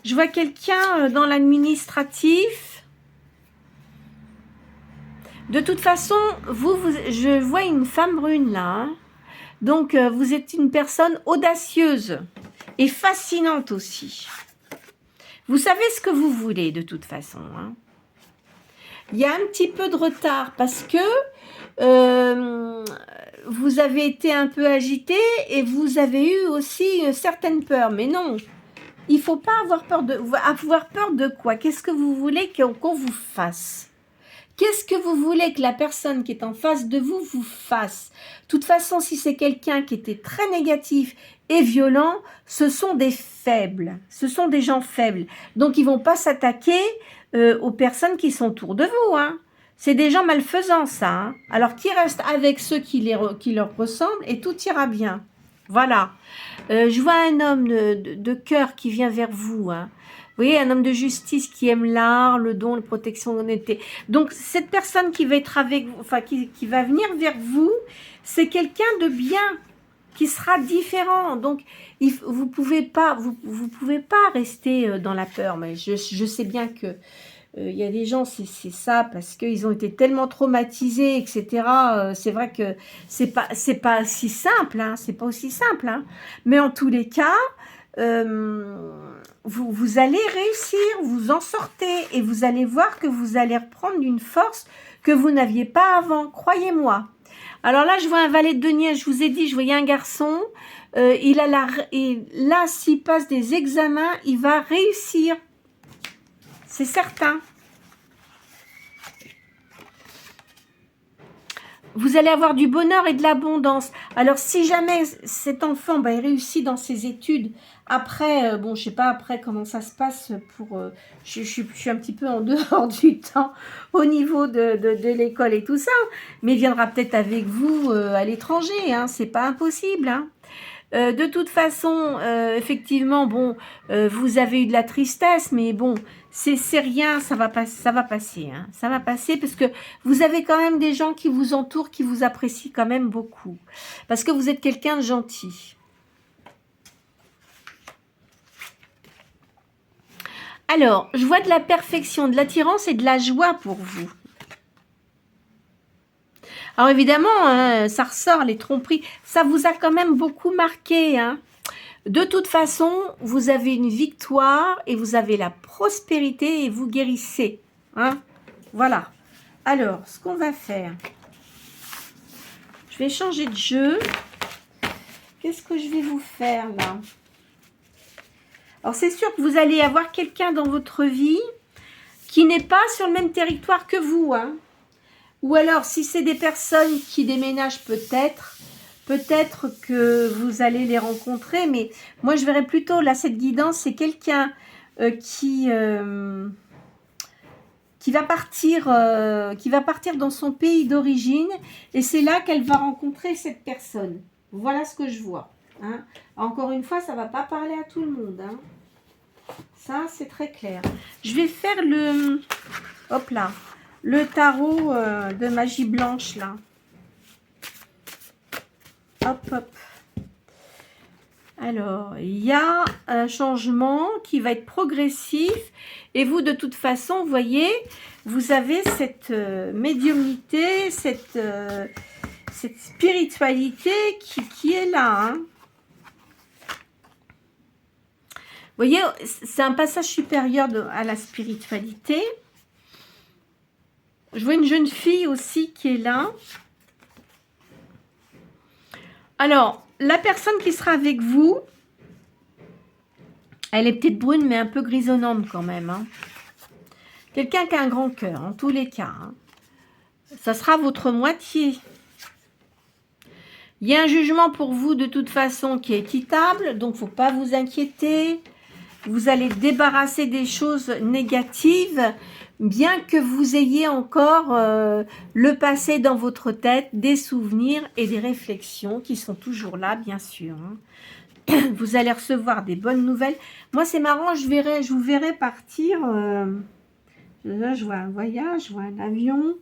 Je vois quelqu'un dans l'administratif. De toute façon, je vois une femme brune là. Hein. Donc, vous êtes une personne audacieuse et fascinante aussi. Vous savez ce que vous voulez de toute façon. Hein. Il y a un petit peu de retard parce que vous avez été un peu agité et vous avez eu aussi une certaine peur. Mais non, il ne faut pas avoir peur de... Avoir peur de quoi? Qu'est-ce que vous voulez qu'on vous fasse? Qu'est-ce que vous voulez que la personne qui est en face de vous vous fasse? De toute façon, si c'est quelqu'un qui était très négatif et violent, ce sont des faibles. Ce sont des gens faibles. Donc, ils ne vont pas s'attaquer aux personnes qui sont autour de vous. Hein. C'est des gens malfaisants, ça. Hein. Alors, qu'ils restent avec ceux qui leur ressemblent et tout ira bien. Voilà. Je vois un homme de cœur qui vient vers vous. Hein. Vous voyez, un homme de justice qui aime l'art, le don, la protection, l'honnêteté. Donc, cette personne qui va être avec vous, enfin, qui va venir vers vous, c'est quelqu'un de bien, qui sera différent. Donc, vous pouvez pas rester dans la peur. Mais je sais bien que y a des gens, c'est ça, parce qu'ils ont été tellement traumatisés, etc. C'est vrai que c'est pas si simple, hein, c'est pas aussi simple. Hein. Mais en tous les cas, vous allez réussir, vous en sortez et vous allez voir que vous allez reprendre une force que vous n'aviez pas avant, croyez-moi. Alors là, je vois un valet de denier, je vous ai dit, je voyais un garçon, et là, s'il passe des examens, il va réussir, c'est certain. Vous allez avoir du bonheur et de l'abondance. Alors, si jamais cet enfant il réussit dans ses études, après, bon, je sais pas après comment ça se passe pour... je suis un petit peu en dehors du temps au niveau de l'école et tout ça, mais il viendra peut-être avec vous à l'étranger, hein, c'est pas impossible, hein. De toute façon, effectivement, bon, vous avez eu de la tristesse, mais bon, c'est rien, ça va passer, hein, ça va passer parce que vous avez quand même des gens qui vous entourent, qui vous apprécient quand même beaucoup, parce que vous êtes quelqu'un de gentil. Alors, je vois de la perfection, de l'attirance et de la joie pour vous. Alors évidemment, hein, ça ressort, les tromperies, ça vous a quand même beaucoup marqué. Hein. De toute façon, vous avez une victoire et vous avez la prospérité et vous guérissez. Hein. Voilà. Alors, ce qu'on va faire, je vais changer de jeu. Qu'est-ce que je vais vous faire là? Alors c'est sûr que vous allez avoir quelqu'un dans votre vie qui n'est pas sur le même territoire que vous. Hein. Ou alors, si c'est des personnes qui déménagent peut-être que vous allez les rencontrer. Mais moi, je verrais plutôt, là, cette guidance, c'est quelqu'un qui va partir dans son pays d'origine. Et c'est là qu'elle va rencontrer cette personne. Voilà ce que je vois. Hein. Encore une fois, ça ne va pas parler à tout le monde. Hein. Ça, c'est très clair. Je vais faire le... Hop là. Le tarot de magie blanche, là. Hop, hop. Alors, il y a un changement qui va être progressif. Et vous, de toute façon, vous voyez, vous avez cette médiumnité, cette spiritualité qui est là. Hein. Vous voyez, c'est un passage supérieur à la spiritualité. Je vois une jeune fille aussi qui est là. Alors, la personne qui sera avec vous, elle est peut-être brune, mais un peu grisonnante quand même. Hein. Quelqu'un qui a un grand cœur, en tous les cas. Hein. Ça sera votre moitié. Il y a un jugement pour vous de toute façon qui est équitable, donc il ne faut pas vous inquiéter. Vous allez débarrasser des choses négatives, bien que vous ayez encore le passé dans votre tête, des souvenirs et des réflexions qui sont toujours là, bien sûr. Hein. Vous allez recevoir des bonnes nouvelles. Moi, c'est marrant, je vous verrai partir. Là, je vois un voyage, je vois un avion.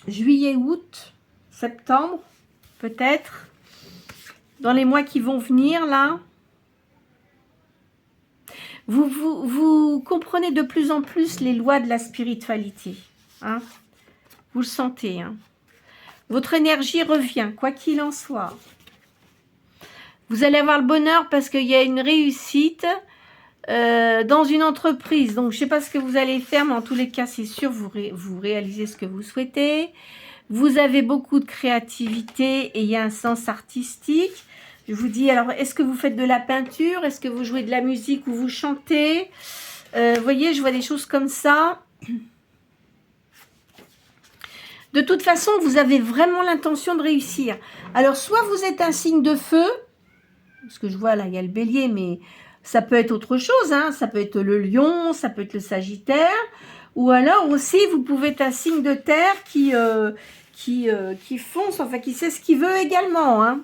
Juillet, août, septembre, peut-être. Dans les mois qui vont venir, là. Vous comprenez de plus en plus les lois de la spiritualité. Hein, vous le sentez. Hein. Votre énergie revient, quoi qu'il en soit. Vous allez avoir le bonheur parce qu'il y a une réussite dans une entreprise. Donc, je ne sais pas ce que vous allez faire, mais en tous les cas, c'est sûr, vous réalisez ce que vous souhaitez. Vous avez beaucoup de créativité et il y a un sens artistique. Je vous dis, alors, est-ce que vous faites de la peinture? Est-ce que vous jouez de la musique ou vous chantez? Vous voyez, je vois des choses comme ça. De toute façon, vous avez vraiment l'intention de réussir. Alors, soit vous êtes un signe de feu, parce que je vois là, il y a le bélier, mais ça peut être autre chose, hein. Ça peut être le lion, ça peut être le sagittaire, ou alors aussi, vous pouvez être un signe de terre qui fonce, enfin, qui sait ce qu'il veut également, hein.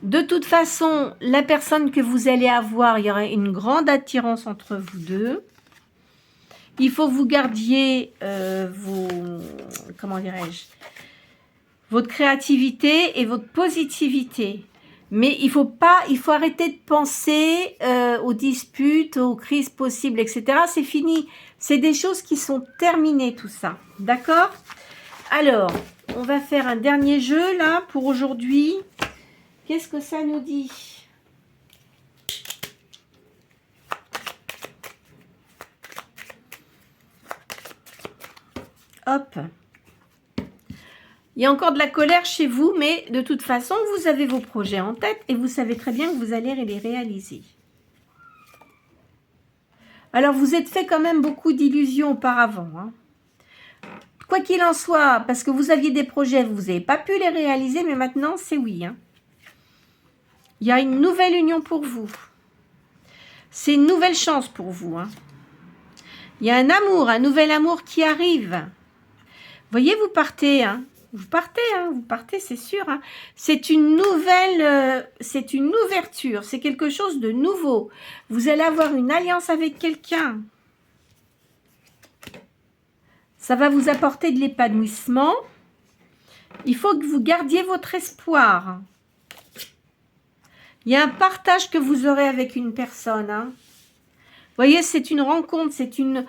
De toute façon, la personne que vous allez avoir, il y aura une grande attirance entre vous deux. Il faut que vous gardiez comment dirais-je, votre créativité et votre positivité. Mais il faut arrêter de penser aux disputes, aux crises possibles, etc. C'est fini. C'est des choses qui sont terminées, tout ça. D'accord? Alors, on va faire un dernier jeu, là, pour aujourd'hui. Qu'est-ce que ça nous dit? Hop. Il y a encore de la colère chez vous, mais de toute façon, vous avez vos projets en tête et vous savez très bien que vous allez les réaliser. Alors, vous êtes fait quand même beaucoup d'illusions auparavant, hein. Quoi qu'il en soit, parce que vous aviez des projets, vous n'avez pas pu les réaliser, mais maintenant, c'est oui, hein. Il y a une nouvelle union pour vous. C'est une nouvelle chance pour vous, hein. Il y a un nouvel amour qui arrive. Vous voyez, vous partez, hein. Vous partez, c'est sûr, hein. C'est une nouvelle, c'est une ouverture, c'est quelque chose de nouveau. Vous allez avoir une alliance avec quelqu'un. Ça va vous apporter de l'épanouissement. Il faut que vous gardiez votre espoir. Il y a un partage que vous aurez avec une personne, hein. Vous voyez, c'est une rencontre, c'est une...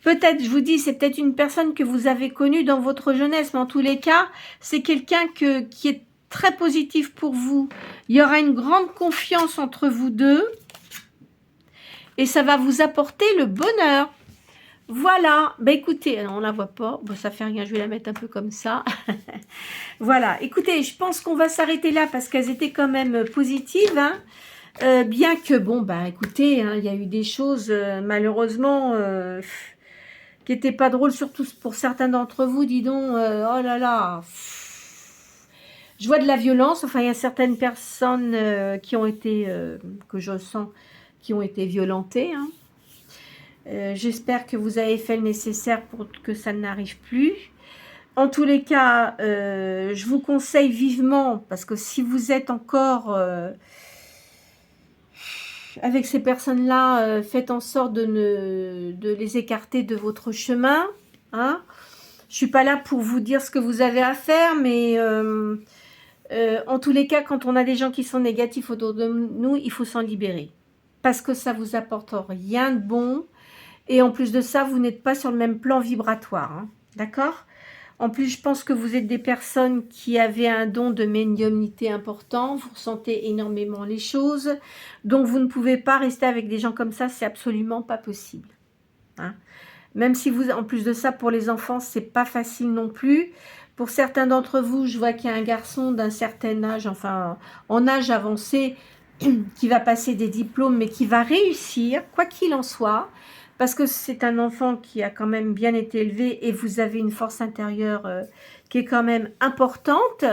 Peut-être, je vous dis, c'est peut-être une personne que vous avez connue dans votre jeunesse, mais en tous les cas, c'est quelqu'un qui est très positif pour vous. Il y aura une grande confiance entre vous deux et ça va vous apporter le bonheur. Voilà, ben écoutez, on la voit pas, bon, ça fait rien, je vais la mettre un peu comme ça. Voilà, écoutez, je pense qu'on va s'arrêter là parce qu'elles étaient quand même positives, hein. Bien que, bon, bah écoutez, hein, il y a eu des choses, malheureusement, qui n'étaient pas drôles, surtout pour certains d'entre vous, dis donc, oh là là, je vois de la violence, enfin, il y a certaines personnes qui ont été, que je sens, qui ont été violentées, hein. J'espère que vous avez fait le nécessaire pour que ça n'arrive plus. En tous les cas, je vous conseille vivement, parce que si vous êtes encore avec ces personnes-là, faites en sorte de les écarter de votre chemin, hein. Je ne suis pas là pour vous dire ce que vous avez à faire, mais en tous les cas, quand on a des gens qui sont négatifs autour de nous, il faut s'en libérer. Parce que ça ne vous apporte rien de bon. Et en plus de ça, vous n'êtes pas sur le même plan vibratoire, hein. D'accord? En plus, je pense que vous êtes des personnes qui avaient un don de médiumnité important. Vous ressentez énormément les choses. Donc, vous ne pouvez pas rester avec des gens comme ça. C'est absolument pas possible, hein. Même si vous, en plus de ça, pour les enfants, c'est pas facile non plus. Pour certains d'entre vous, je vois qu'il y a un garçon d'un certain âge, enfin, en âge avancé, qui va passer des diplômes, mais qui va réussir, quoi qu'il en soit. Parce que c'est un enfant qui a quand même bien été élevé et vous avez une force intérieure qui est quand même importante.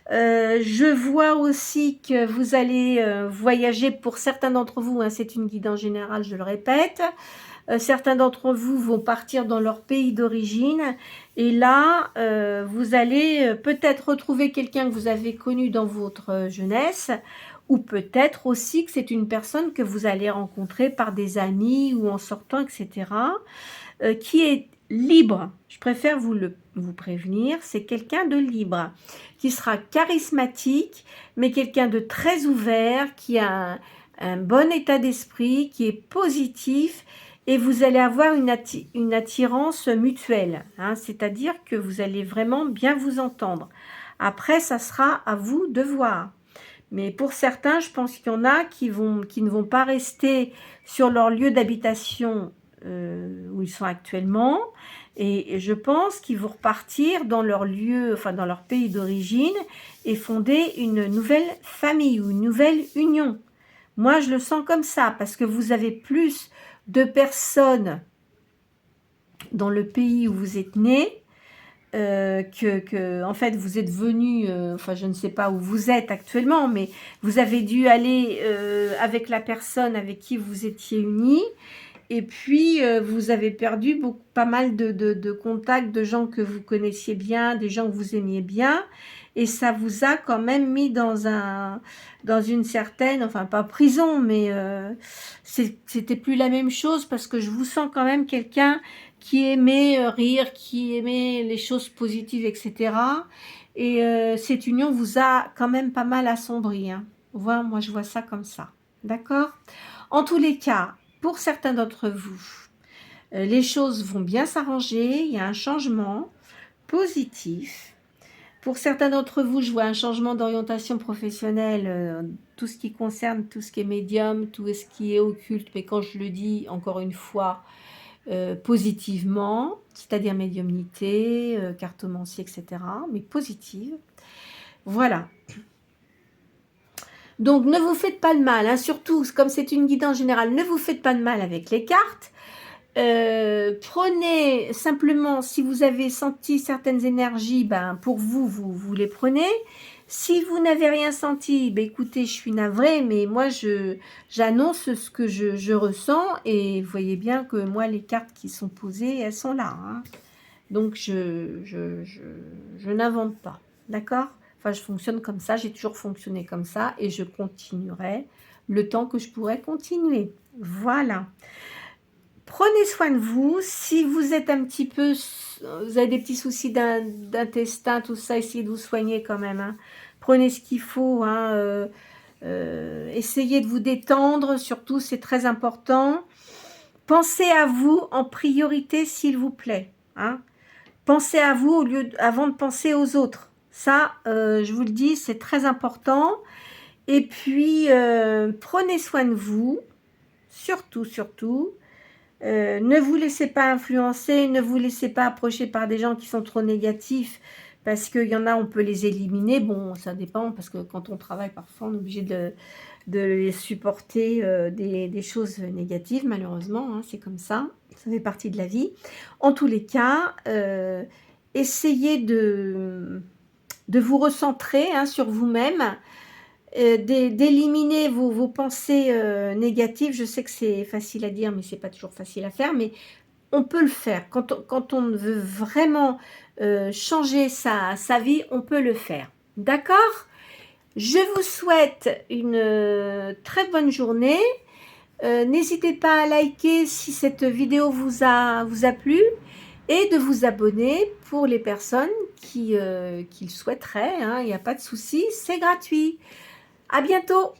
Je vois aussi que vous allez voyager pour certains d'entre vous, hein, c'est une guidance générale, je le répète. Certains d'entre vous vont partir dans leur pays d'origine et là, vous allez peut-être retrouver quelqu'un que vous avez connu dans votre jeunesse. Ou peut-être aussi que c'est une personne que vous allez rencontrer par des amis ou en sortant, etc., qui est libre. Je préfère vous prévenir, c'est quelqu'un de libre, qui sera charismatique, mais quelqu'un de très ouvert, qui a un bon état d'esprit, qui est positif et vous allez avoir une attirance mutuelle, hein, c'est-à-dire que vous allez vraiment bien vous entendre. Après, ça sera à vous de voir. Mais pour certains, je pense qu'il y en a qui ne vont pas rester sur leur lieu d'habitation où ils sont actuellement. Et je pense qu'ils vont repartir dans leur lieu, enfin dans leur pays d'origine et fonder une nouvelle famille ou une nouvelle union. Moi, je le sens comme ça parce que vous avez plus de personnes dans le pays où vous êtes né en fait vous êtes venu, enfin je ne sais pas où vous êtes actuellement, mais vous avez dû aller avec la personne avec qui vous étiez unis, et puis vous avez perdu pas mal de contacts, de gens que vous connaissiez bien, des gens que vous aimiez bien, et ça vous a quand même mis dans une certaine, enfin pas prison, mais c'était plus la même chose, parce que je vous sens quand même quelqu'un qui aimait rire, qui aimait les choses positives, etc. Et cette union vous a quand même pas mal assombri, hein. Voilà, moi je vois ça comme ça. D'accord? En tous les cas, pour certains d'entre vous, les choses vont bien s'arranger, il y a un changement positif. Pour certains d'entre vous, je vois un changement d'orientation professionnelle, tout ce qui concerne tout ce qui est médium, tout ce qui est occulte, mais quand je le dis, encore une fois, positivement, c'est-à-dire médiumnité, cartomancie, etc., mais positive. Voilà. Donc, ne vous faites pas de mal, hein, surtout, comme c'est une guidance générale, ne vous faites pas de mal avec les cartes. Prenez simplement, si vous avez senti certaines énergies, ben, pour vous, vous les prenez. Si vous n'avez rien senti, ben, écoutez, je suis navrée, mais moi, j'annonce ce que je ressens, et vous voyez bien que moi, les cartes qui sont posées, elles sont là, hein. Donc, je n'invente pas, d'accord? Enfin, je fonctionne comme ça, j'ai toujours fonctionné comme ça, et je continuerai le temps que je pourrai continuer. Voilà. Prenez soin de vous. Si vous êtes un petit peu, vous avez des petits soucis d'intestin, tout ça, essayez de vous soigner quand même, hein. Prenez ce qu'il faut, hein, essayez de vous détendre, surtout, c'est très important. Pensez à vous en priorité, s'il vous plaît, hein. Pensez à vous avant de penser aux autres. Ça, je vous le dis, c'est très important. Et puis, prenez soin de vous, surtout, surtout. Ne vous laissez pas influencer, ne vous laissez pas approcher par des gens qui sont trop négatifs, parce qu'il y en a, on peut les éliminer. Bon, ça dépend, parce que quand on travaille, parfois, on est obligé de les supporter des choses négatives, malheureusement, hein, c'est comme ça fait partie de la vie. En tous les cas, essayez de vous recentrer, hein, sur vous-même, d'éliminer vos pensées négatives. Je sais que c'est facile à dire, mais c'est pas toujours facile à faire, mais on peut le faire. Quand on veut vraiment changer sa vie, on peut le faire. D'accord? Je vous souhaite une très bonne journée. N'hésitez pas à liker si cette vidéo vous a plu, et de vous abonner pour les personnes qui le souhaiteraient, hein, il n'y a pas de souci, c'est gratuit. À bientôt!